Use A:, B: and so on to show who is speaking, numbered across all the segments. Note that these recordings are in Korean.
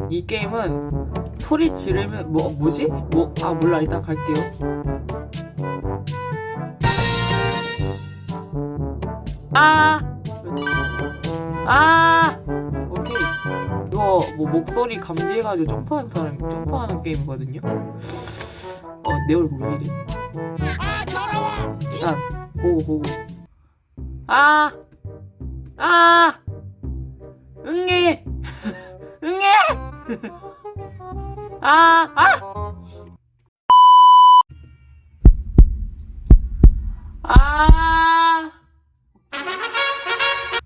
A: 이 게임은 소리 지르면 뭐지? 몰라. 이따 갈게요. 오케이. 이거 목소리 감지해가지고 점프하는 게임이거든요. 내 얼굴 왜 이래? 일단 고고. 응애.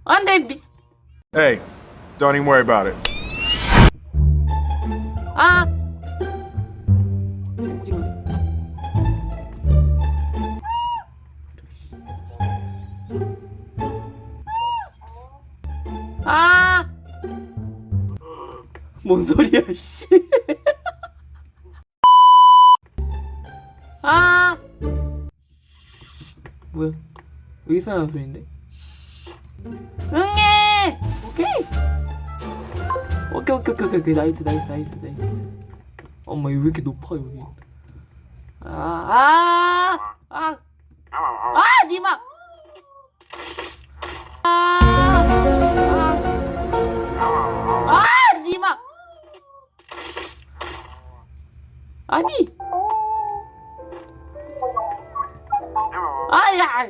A: 안돼
B: Hey, don't even worry about it.
A: 뭔 소리야, 씨. 뭐야? 여기서 나는 소리인데? 응애! 오케이. 나이스. 엄마, 이거 왜 이렇게 높아, 여기? 니마! 니마! 아니! 야!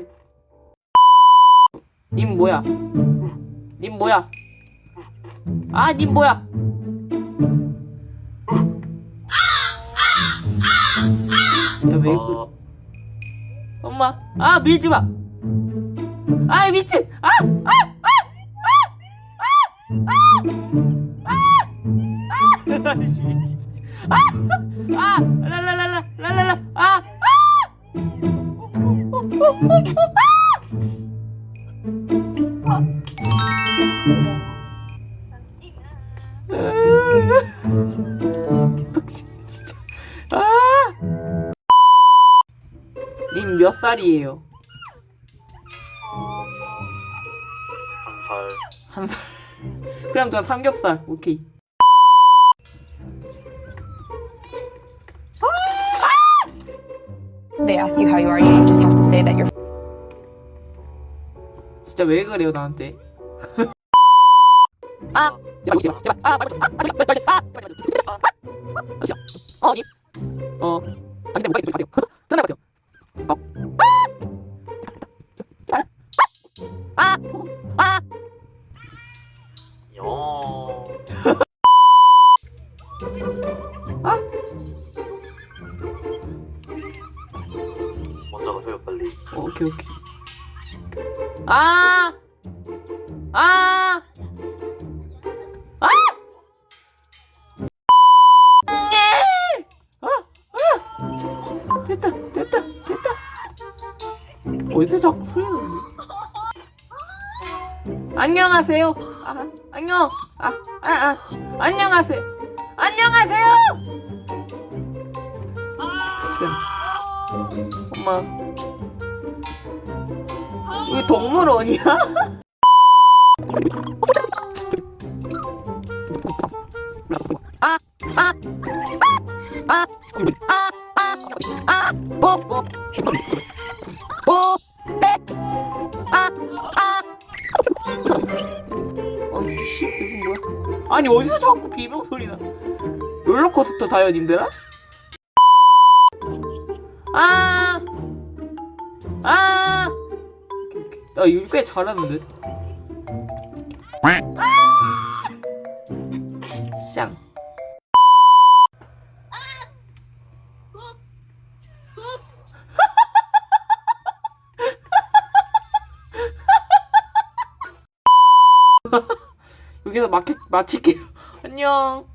A: 님 뭐야? 님 뭐야? 진짜 왜 엄마, 밀지 마! 미친! 랄랄랄라. 개빡치네 진짜. 님 몇 살이에요? 한 살. 그럼 저 삼겹살. 오케이.
C: They ask you how you are, you just have to say that you're.
A: 진짜 왜 그래요 나한테?
D: 먼저 가세요 빨리.
A: 오케이. 됐다. 어디서 자꾸 소리 나는데? 안녕하세요. 안녕. 안녕하세요. 시간. 엄마. 이게 동물원이야? 이거 뭐야? 아니 어디서 자꾸 비명 소리나? 롤러코스터 타요 님들아? 오케이. 나 이거 꽤 잘하는데. 쌍. 여기서 마칠게요. 안녕.